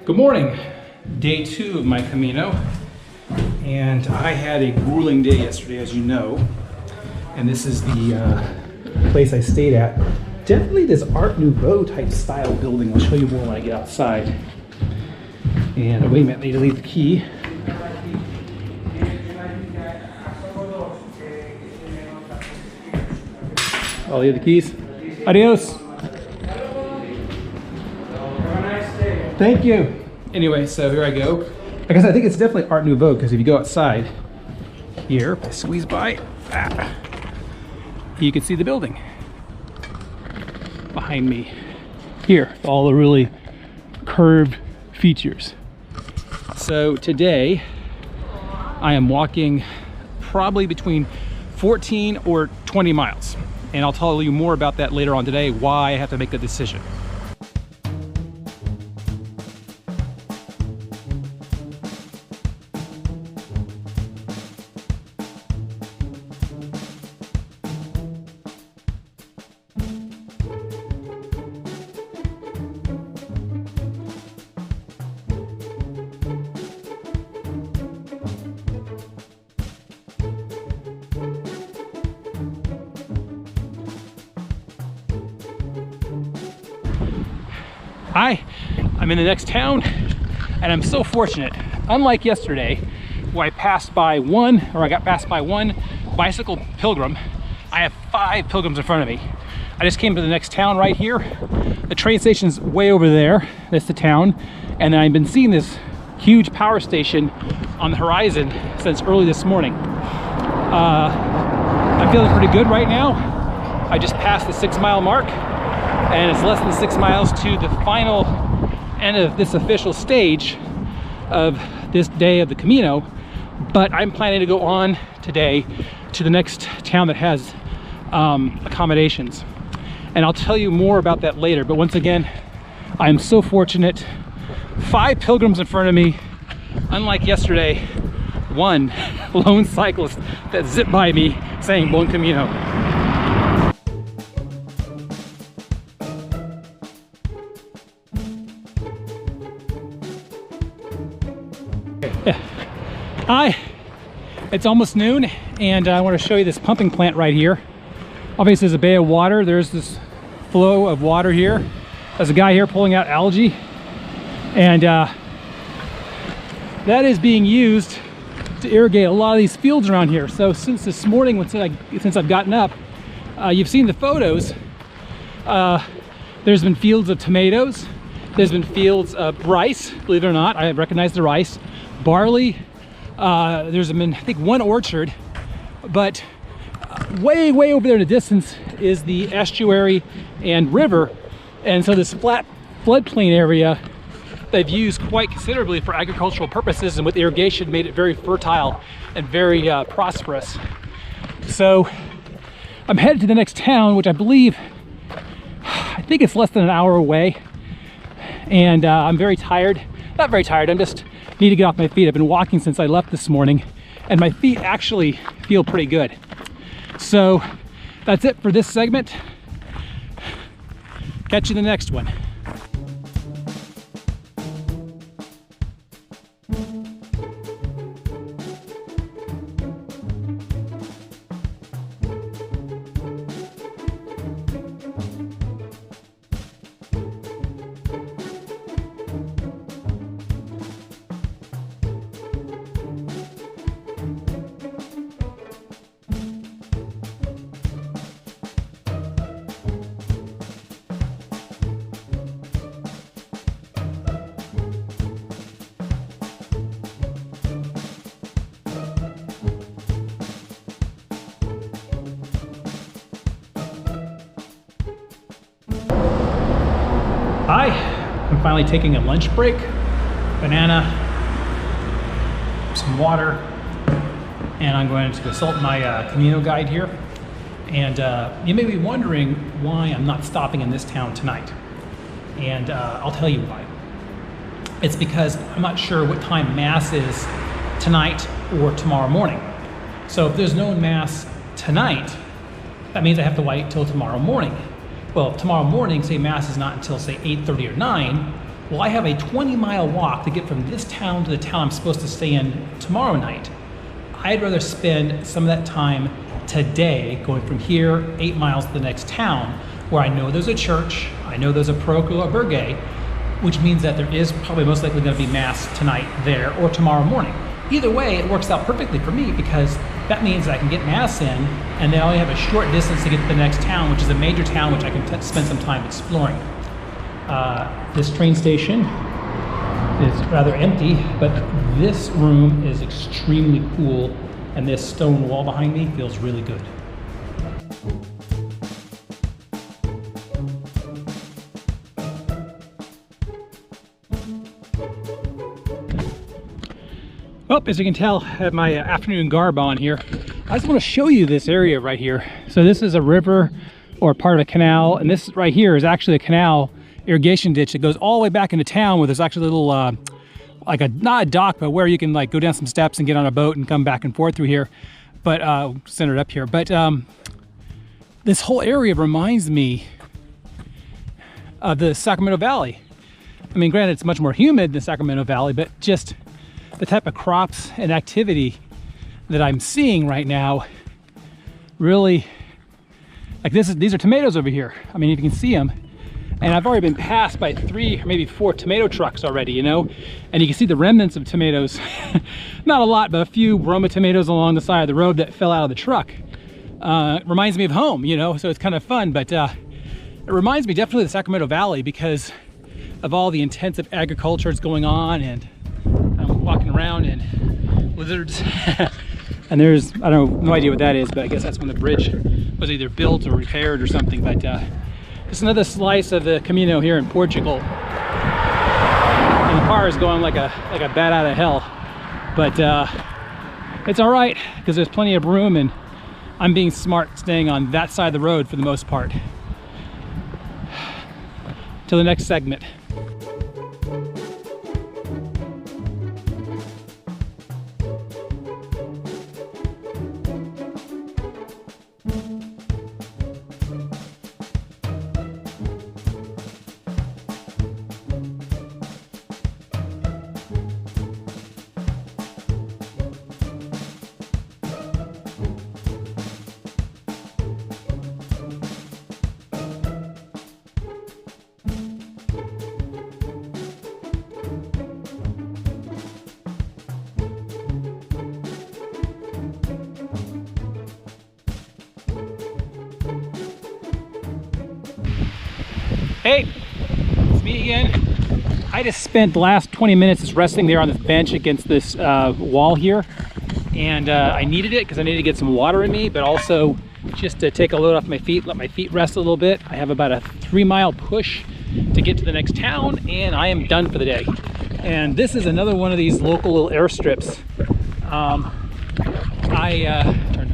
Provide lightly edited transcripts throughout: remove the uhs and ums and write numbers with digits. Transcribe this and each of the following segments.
Good morning. Day 2 of my Camino. And I had a grueling day yesterday, as you know. And this is the place I stayed at. Definitely this Art Nouveau type style building. I'll show you more when I get outside. And wait a minute, I need to leave the key. I'll leave the keys. Adios. Thank you. Anyway, so here I go. I guess I think it's definitely Art Nouveau because if you go outside here, if I squeeze by, you can see the building behind me here, all the really curved features. So today I am walking probably between 14 or 20 miles. And I'll tell you more about that later on today, why I have to make the decision. I'm in the next town, and I'm so fortunate. Unlike yesterday, where I got passed by one bicycle pilgrim, I have 5 pilgrims in front of me. I just came to the next town right here. The train station's way over there. That's the town. And then I've been seeing this huge power station on the horizon since early this morning. I'm feeling pretty good right now. I just passed the 6-mile mark, and it's less than 6 miles to the final end of this official stage of this day of the Camino. But I'm planning to go on today to the next town that has accommodations, and I'll tell you more about that later. But once again, I am so fortunate. 5 pilgrims in front of me, unlike yesterday, one lone cyclist that zipped by me saying Bon Camino. Hi, it's almost noon, and I want to show you this pumping plant right here. Obviously there's a bay of water. There's this flow of water here. There's a guy here pulling out algae, and that is being used to irrigate a lot of these fields around here. So since this morning, since I've gotten up, you've seen the photos. There's been fields of tomatoes. There's been fields of rice, believe it or not. I recognize the rice. Barley. There's been, I think, 1 orchard, but way over there in the distance is the estuary and river. And so this flat floodplain area they've used quite considerably for agricultural purposes, and with irrigation made it very fertile and very prosperous. So I'm headed to the next town, which I think it's less than an hour away. And I'm very tired. Not very tired, I'm just need to get off my feet. I've been walking since I left this morning, and my feet actually feel pretty good. So that's it for this segment. Catch you in the next one. Hi, I'm finally taking a lunch break. Banana, some water, and I'm going to consult my Camino guide here. And you may be wondering why I'm not stopping in this town tonight. And I'll tell you why. It's because I'm not sure what time Mass is tonight or tomorrow morning. So if there's no Mass tonight, that means I have to wait till tomorrow morning. Well, tomorrow morning, say Mass is not until say 8:30 or 9, Well, I have a 20-mile walk to get from this town to the town I'm supposed to stay in tomorrow night. I'd rather spend some of that time today going from here 8 miles to the next town where I know there's a church, I know there's a parochial or burgay, which means that there is probably most likely going to be mass tonight there or tomorrow morning. Either way, it works out perfectly for me because that means that I can get mass in and then I only have a short distance to get to the next town, which is a major town which I can spend some time exploring. This train station is rather empty, but this room is extremely cool and this stone wall behind me feels really good. Well, as you can tell, I have my afternoon garb on here. I just want to show you this area right here. So this is a river or part of a canal, and this right here is actually a canal irrigation ditch that goes all the way back into town where there's actually a little, like a, not a dock, but where you can like go down some steps and get on a boat and come back and forth through here. But centered up here. But this whole area reminds me of the Sacramento Valley. I mean, granted, it's much more humid than Sacramento Valley, but just the type of crops and activity that I'm seeing right now really, like these are tomatoes over here. I mean, if you can see them, and I've already been passed by 3 or maybe 4 tomato trucks already, you know, and you can see the remnants of tomatoes. Not a lot, but a few Roma tomatoes along the side of the road that fell out of the truck. Reminds me of home, you know, so it's kind of fun, but it reminds me definitely of the Sacramento Valley because of all the intensive agriculture that's going on, and I'm walking around and lizards. And there's, I don't no idea what that is, but I guess that's when the bridge was either built or repaired or something. But it's another slice of the Camino here in Portugal. And the car is going like a bat out of hell. But it's all right because there's plenty of room, and I'm being smart staying on that side of the road for the most part. Till the next segment. Hey, it's me again. I just spent the last 20 minutes just resting there on this bench against this wall here. And I needed it because I needed to get some water in me, but also just to take a load off my feet, let my feet rest a little bit. I have about a 3-mile push to get to the next town, and I am done for the day. And this is another one of these local little airstrips. Turn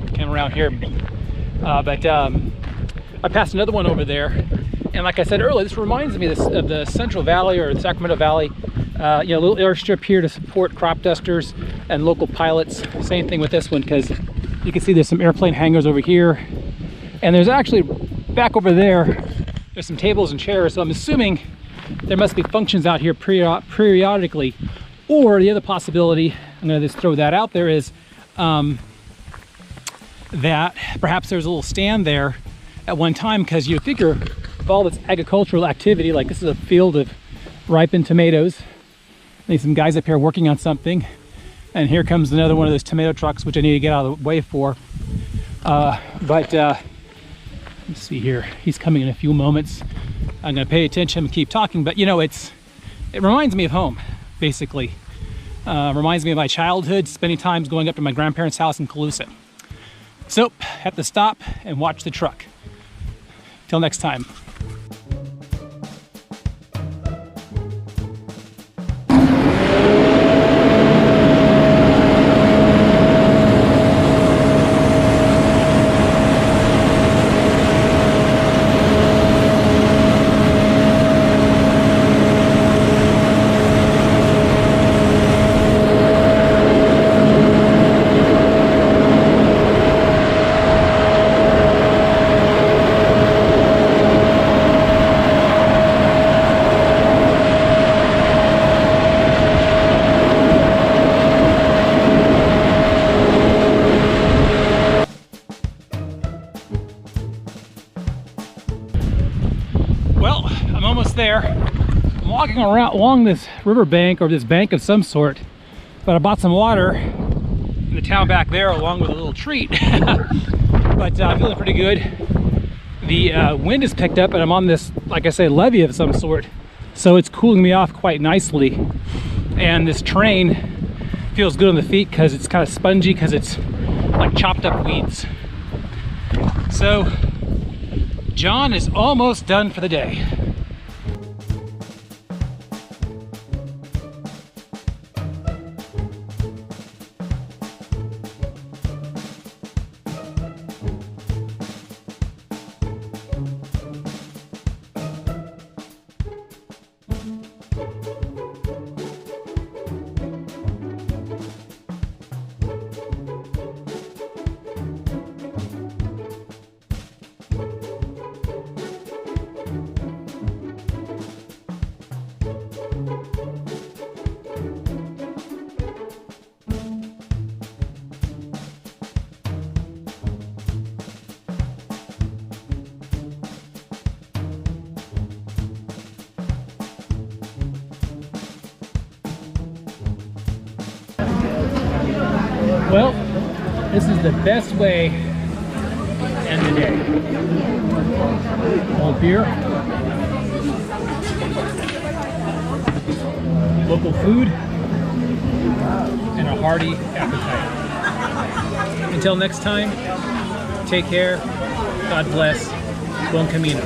the camera around here. I passed another one over there. And like I said earlier, this reminds me of the Central Valley or the Sacramento Valley. You know, a little airstrip here to support crop dusters and local pilots. Same thing with this one, because you can see there's some airplane hangars over here. And there's actually, back over there, there's some tables and chairs. So I'm assuming there must be functions out here periodically. Or the other possibility, I'm gonna just throw that out there, is that perhaps there's a little stand there at one time, because you figure of all this agricultural activity, like this is a field of ripened tomatoes. There's some guys up here working on something, and here comes another one of those tomato trucks, which I need to get out of the way for. Let's see here. He's coming in a few moments. I'm going to pay attention and keep talking, but you know, it reminds me of home, basically. Reminds me of my childhood, spending times going up to my grandparents' house in Calusa. So, have to stop and watch the truck. Till next time. almost there. I'm walking around along this riverbank or this bank of some sort, but I bought some water in the town back there along with a little treat. But I'm feeling pretty good. The wind has picked up and I'm on this, like I say, levee of some sort, so it's cooling me off quite nicely. And this terrain feels good on the feet because it's kind of spongy, because it's like chopped up weeds. So John is almost done for the day. Well, this is the best way to end the day. Cold beer, local food, and a hearty appetite. Until next time, take care, God bless, buen camino.